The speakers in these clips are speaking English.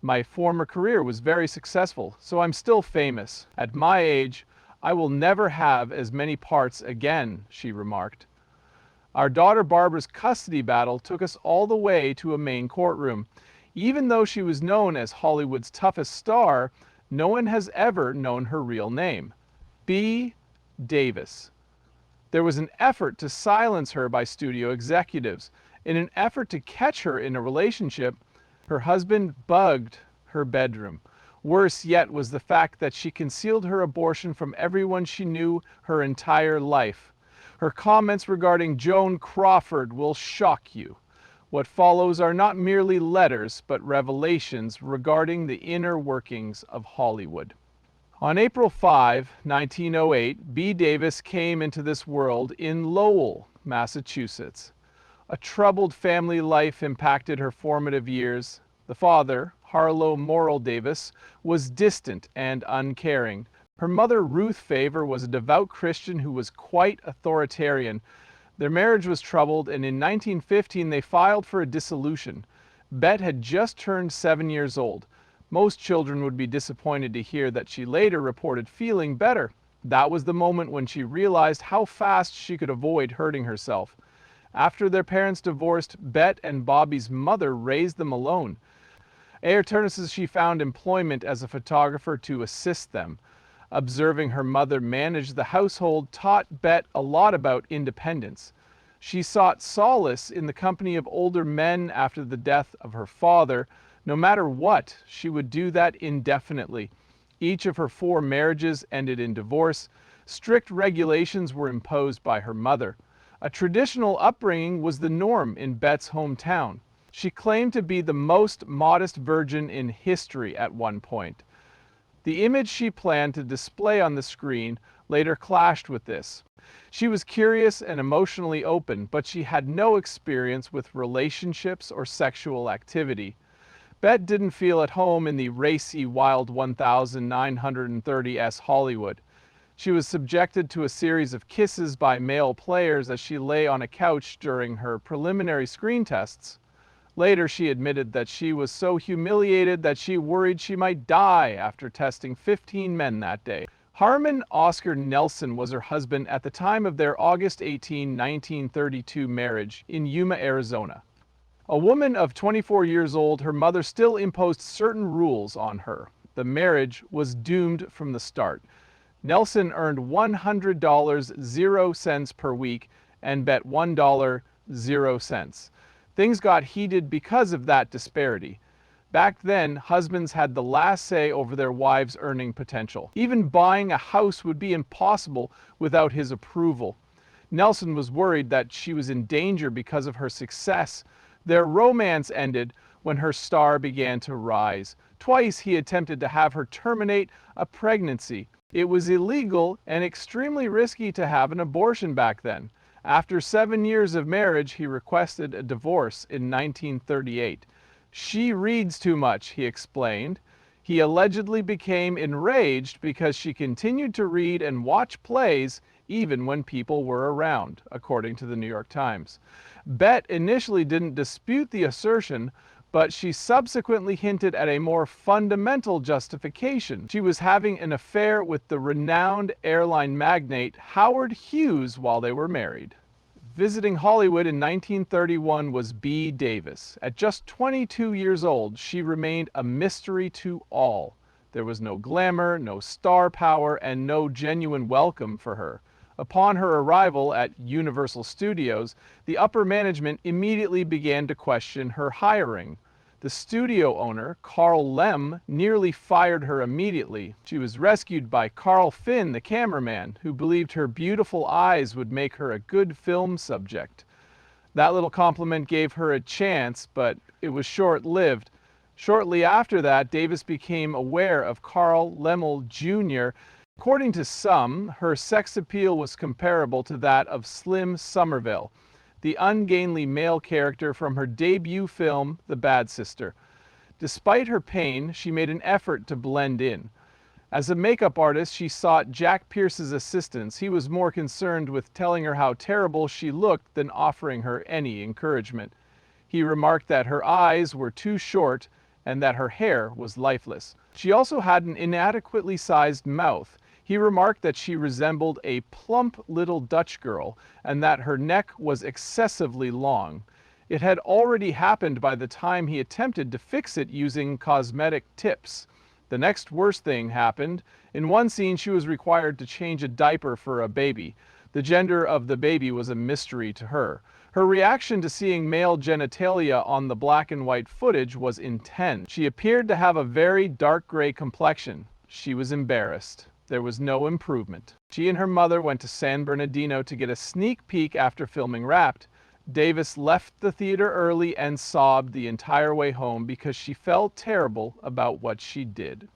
My former career was very successful, so I'm still famous. At my age, I will never have as many parts again, she remarked. Our daughter Barbara's custody battle took us all the way to a Maine courtroom. Even though she was known as Hollywood's toughest star, no one has ever known her real name. B. Davis. There was an effort to silence her by studio executives. In an effort to catch her in a relationship, her husband bugged her bedroom. Worse yet was the fact that she concealed her abortion from everyone she knew her entire life. Her comments regarding Joan Crawford will shock you. What follows are not merely letters, but revelations regarding the inner workings of Hollywood. On April 5, 1908, B. Davis came into this world in Lowell, Massachusetts. A troubled family life impacted her formative years. The father, Harlow Morrill Davis, was distant and uncaring. Her mother, Ruth Favor, was a devout Christian who was quite authoritarian. Their marriage was troubled, and in 1915 they filed for a dissolution. Bette had just turned 7 years old. Most children would be disappointed to hear that she later reported feeling better. That was the moment when she realized how fast she could avoid hurting herself. After their parents divorced, Bette and Bobby's mother raised them alone. Ayrtonus, she found employment as a photographer to assist them. Observing her mother manage the household taught Bette a lot about independence. She sought solace in the company of older men after the death of her father. No matter what, she would do that indefinitely. Each of her 4 marriages ended in divorce. Strict regulations were imposed by her mother. A traditional upbringing was the norm in Bette's hometown. She claimed to be the most modest virgin in history at one point. The image she planned to display on the screen later clashed with this. She was curious and emotionally open, but she had no experience with relationships or sexual activity. Bette didn't feel at home in the racy, wild 1930s Hollywood. She was subjected to a series of kisses by male players as she lay on a couch during her preliminary screen tests. Later, she admitted that she was so humiliated that she worried she might die after testing 15 men that day. Harmon Oscar Nelson was her husband at the time of their August 18, 1932 marriage in Yuma, Arizona. A woman of 24 years old, her mother still imposed certain rules on her. The marriage was doomed from the start. Nelson earned $100 0 cents per week and Bette $1 0 cents. Things got heated because of that disparity. Back then, husbands had the last say over their wives' earning potential. Even buying a house would be impossible without his approval. Nelson was worried that she was in danger because of her success. Their romance ended when her star began to rise. Twice he attempted to have her terminate a pregnancy. It was illegal and extremely risky to have an abortion back then. After 7 years of marriage, he requested a divorce in 1938. She reads too much, he explained. He allegedly became enraged because she continued to read and watch plays even when people were around, according to the New York Times. Bette initially didn't dispute the assertion, but she subsequently hinted at a more fundamental justification. She was having an affair with the renowned airline magnate Howard Hughes while they were married. Visiting Hollywood in 1931 was B. Davis. At just 22 years old, she remained a mystery to all. There was no glamour, no star power, and no genuine welcome for her. Upon her arrival at Universal Studios, the upper management immediately began to question her hiring. The studio owner, Carl Lem, nearly fired her immediately. She was rescued by Carl Finn, the cameraman, who believed her beautiful eyes would make her a good film subject. That little compliment gave her a chance, but it was short-lived. Shortly after that, Davis became aware of Carl Laemmle Jr. According to some, her sex appeal was comparable to that of Slim Somerville, the ungainly male character from her debut film, The Bad Sister. Despite her pain, she made an effort to blend in. As a makeup artist, she sought Jack Pierce's assistance. He was more concerned with telling her how terrible she looked than offering her any encouragement. He remarked that her eyes were too short and that her hair was lifeless. She also had an inadequately sized mouth. He remarked that she resembled a plump little Dutch girl and that her neck was excessively long. It had already happened by the time he attempted to fix it using cosmetic tips. The next worst thing happened. In one scene, she was required to change a diaper for a baby. The gender of the baby was a mystery to her. Her reaction to seeing male genitalia on the black and white footage was intense. She appeared to have a very dark gray complexion. She was embarrassed. There was no improvement. She and her mother went to San Bernardino to get a sneak peek after filming Wrapped. Davis left the theater early and sobbed the entire way home because she felt terrible about what she did.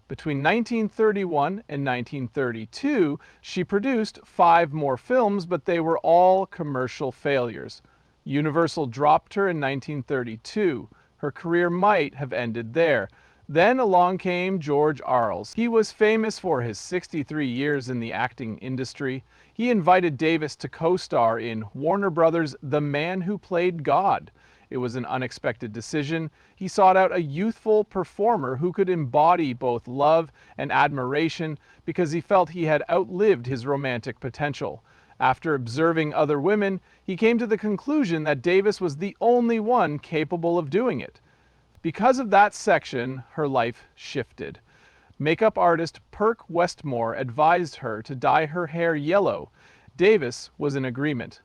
Between 1931 and 1932, she produced 5 more films, but they were all commercial failures. Universal dropped her in 1932. Her career might have ended there. Then along came George Arles. He was famous for his 63 years in the acting industry. He invited Davis to co-star in Warner Brothers' The Man Who Played God. It was an unexpected decision. He sought out a youthful performer who could embody both love and admiration because he felt he had outlived his romantic potential. After observing other women, he came to the conclusion that Davis was the only one capable of doing it. Because of that section, her life shifted. Makeup artist Perk Westmore advised her to dye her hair yellow. Davis was in agreement.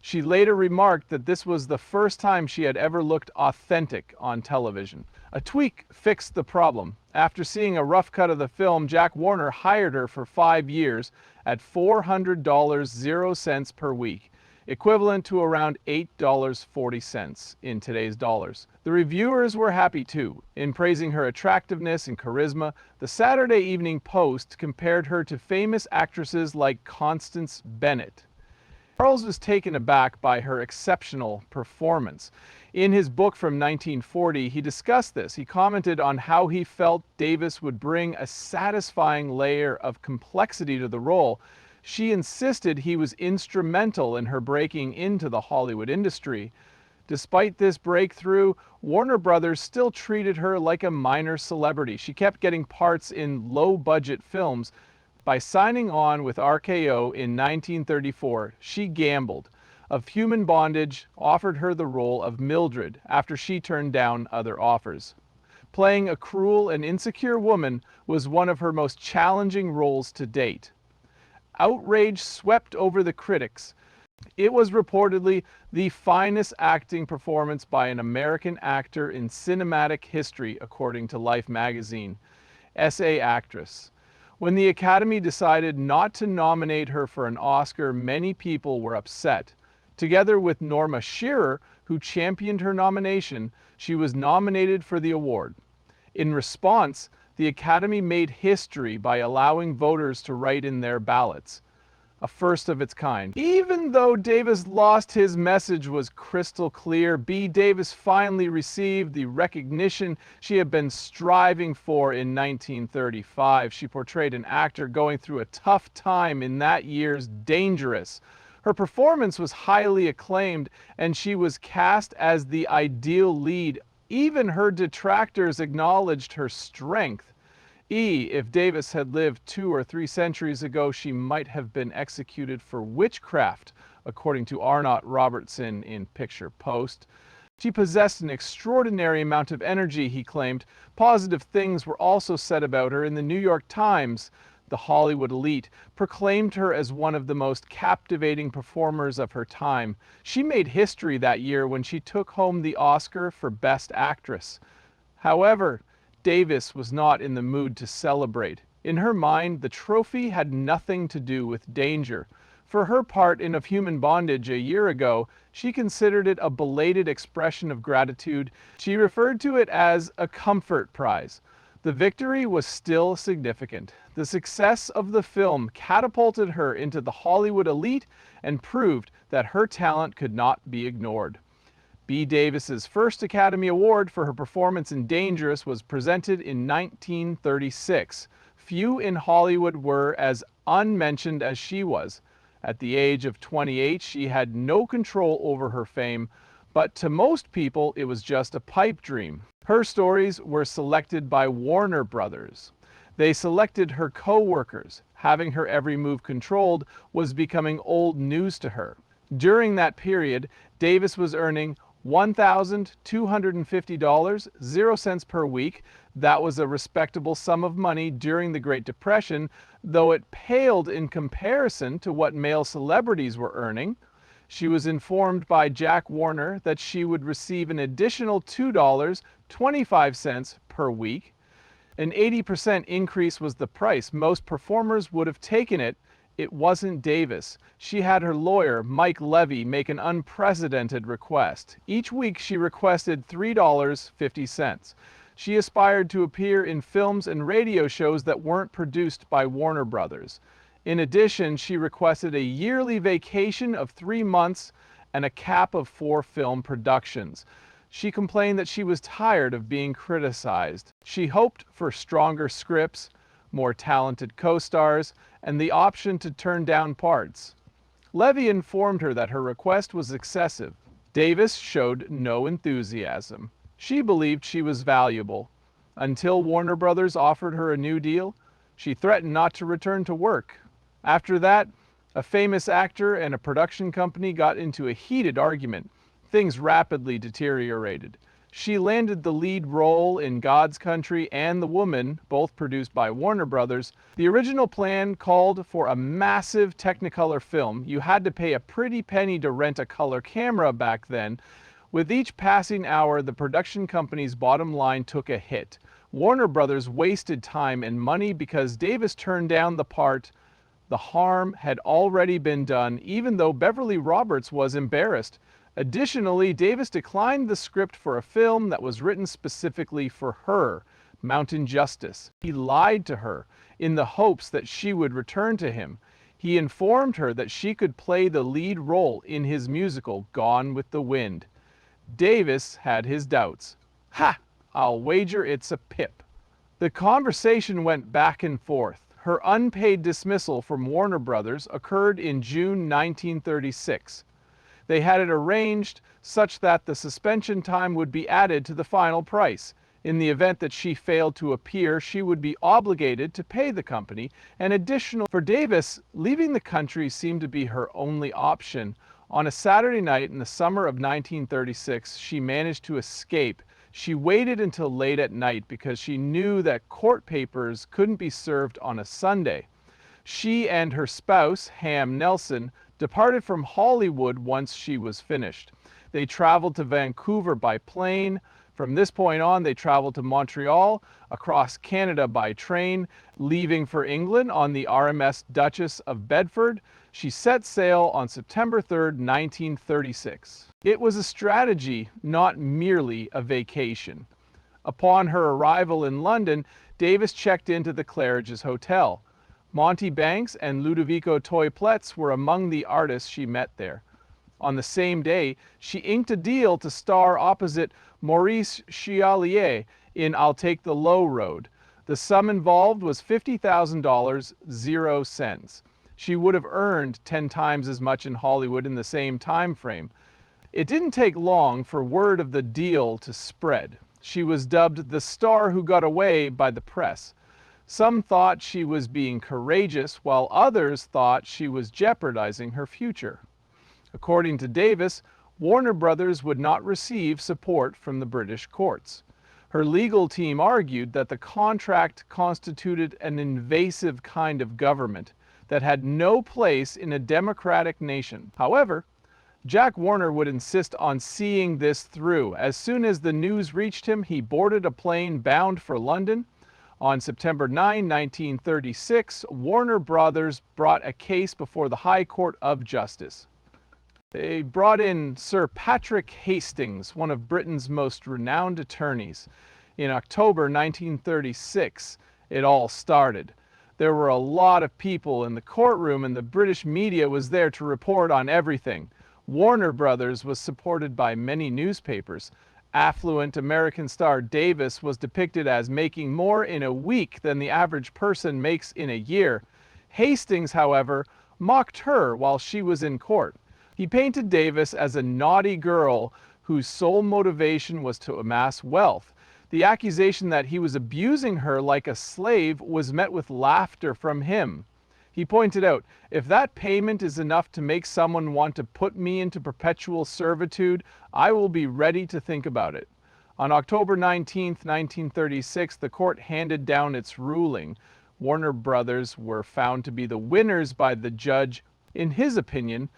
She later remarked that this was the first time she had ever looked authentic on television. A tweak fixed the problem. After seeing a rough cut of the film, Jack Warner hired her for 5 years at $400.00 per week, equivalent to around $8.40 in today's dollars. The reviewers were happy too. In praising her attractiveness and charisma, the Saturday Evening Post compared her to famous actresses like Constance Bennett. Charles was taken aback by her exceptional performance. In his book from 1940, he discussed this. He commented on how he felt Davis would bring a satisfying layer of complexity to the role. She insisted he was instrumental in her breaking into the Hollywood industry. Despite this breakthrough, Warner Brothers still treated her like a minor celebrity. She kept getting parts in low-budget films. By signing on with RKO in 1934, she gambled. Of Human Bondage offered her the role of Mildred after she turned down other offers. Playing a cruel and insecure woman was one of her most challenging roles to date. Outrage swept over the critics. It was reportedly the finest acting performance by an American actor in cinematic history, according to Life magazine. S.A. actress. When the Academy decided not to nominate her for an Oscar, many people were upset. Together with Norma Shearer, who championed her nomination, she was nominated for the award. In response, the Academy made history by allowing voters to write in their ballots. A first of its kind. Even though Davis lost, his message was crystal clear. B. Davis finally received the recognition she had been striving for in 1935. She portrayed an actor going through a tough time in that year's Dangerous. Her performance was highly acclaimed, and she was cast as the ideal lead. Even her detractors acknowledged her strength. If Davis had lived 2 or 3 centuries ago, she might have been executed for witchcraft, according to Arnott Robertson in Picture Post. She possessed an extraordinary amount of energy, he claimed. Positive things were also said about her in the New York Times. The Hollywood elite proclaimed her as one of the most captivating performers of her time. She made history that year when she took home the Oscar for Best Actress. However, Davis was not in the mood to celebrate. In her mind, the trophy had nothing to do with danger. For her part in Of Human Bondage a year ago, she considered it a belated expression of gratitude. She referred to it as a comfort prize. The victory was still significant. The success of the film catapulted her into the Hollywood elite and proved that her talent could not be ignored. B. Davis's first Academy Award for her performance in Dangerous was presented in 1936. Few in Hollywood were as unmentioned as she was. At the age of 28, she had no control over her fame. But to most people, it was just a pipe dream. Her stories were selected by Warner Brothers. They selected her co-workers. Having her every move controlled was becoming old news to her. During that period, Davis was earning $1,250, 0 cents per week. That was a respectable sum of money during the Great Depression, though it paled in comparison to what male celebrities were earning. She was informed by Jack Warner that she would receive an additional $2.25 per week. An 80% increase was the price. Most performers would have taken it. It wasn't Davis. She had her lawyer, Mike Levy, make an unprecedented request. Each week she requested $3.50. She aspired to appear in films and radio shows that weren't produced by Warner Brothers. In addition, she requested a yearly vacation of 3 months and a cap of 4 film productions. She complained that she was tired of being criticized. She hoped for stronger scripts, more talented co-stars, and the option to turn down parts. Levy informed her that her request was excessive. Davis showed no enthusiasm. She believed she was valuable. Until Warner Brothers offered her a new deal, she threatened not to return to work. After that, a famous actor and a production company got into a heated argument. Things rapidly deteriorated. She landed the lead role in God's Country and The Woman, both produced by Warner Brothers. The original plan called for a massive Technicolor film. You had to pay a pretty penny to rent a color camera back then. With each passing hour, the production company's bottom line took a hit. Warner Brothers wasted time and money because Davis turned down the part. The harm had already been done, even though Beverly Roberts was embarrassed. Additionally, Davis declined the script for a film that was written specifically for her, Mountain Justice. He lied to her in the hopes that she would return to him. He informed her that she could play the lead role in his musical, Gone with the Wind. Davis had his doubts. Ha! I'll wager it's a pip. The conversation went back and forth. Her unpaid dismissal from Warner Brothers occurred in June 1936. They had it arranged such that the suspension time would be added to the final price. In the event that she failed to appear, she would be obligated to pay the company an additional. For Davis, leaving the country seemed to be her only option. On a Saturday night in the summer of 1936, she managed to escape. She waited until late at night because she knew that court papers couldn't be served on a Sunday. She and her spouse, Ham Nelson, departed from Hollywood once she was finished. They traveled to Vancouver by plane. From this point on, they traveled to Montreal, across Canada by train, leaving for England on the RMS Duchess of Bedford. She set sail on September 3rd, 1936. It was a strategy, not merely a vacation. Upon her arrival in London, Davis checked into the Claridge's Hotel. Monty Banks and Ludovico Toiplets were among the artists she met there. On the same day, she inked a deal to star opposite Maurice Chevalier in I'll Take the Low Road. The sum involved was $50,000, 0 cents. She would have earned 10 times as much in Hollywood in the same time frame. It didn't take long for word of the deal to spread. She was dubbed the star who got away by the press. Some thought she was being courageous, while others thought she was jeopardizing her future. According to Davis, Warner Brothers would not receive support from the British courts. Her legal team argued that the contract constituted an invasive kind of government that had no place in a democratic nation. However, Jack Warner would insist on seeing this through. As soon as the news reached him, he boarded a plane bound for London. On September 9, 1936, Warner Brothers brought a case before the High Court of Justice. They brought in Sir Patrick Hastings, one of Britain's most renowned attorneys. In October 1936, it all started. There were a lot of people in the courtroom, and the British media was there to report on everything. Warner Brothers was supported by many newspapers. Affluent American star Davis was depicted as making more in a week than the average person makes in a year. Hastings, however, mocked her while she was in court. He painted Davis as a naughty girl whose sole motivation was to amass wealth. The accusation that he was abusing her like a slave was met with laughter from him. He pointed out, "If that payment is enough to make someone want to put me into perpetual servitude, I will be ready to think about it." On October 19, 1936, the court handed down its ruling. Warner Brothers were found to be the winners by the judge. In his opinion,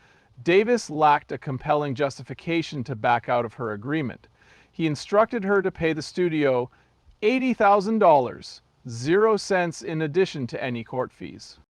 Davis lacked a compelling justification to back out of her agreement. He instructed her to pay the studio $80,000, 0 cents in addition to any court fees.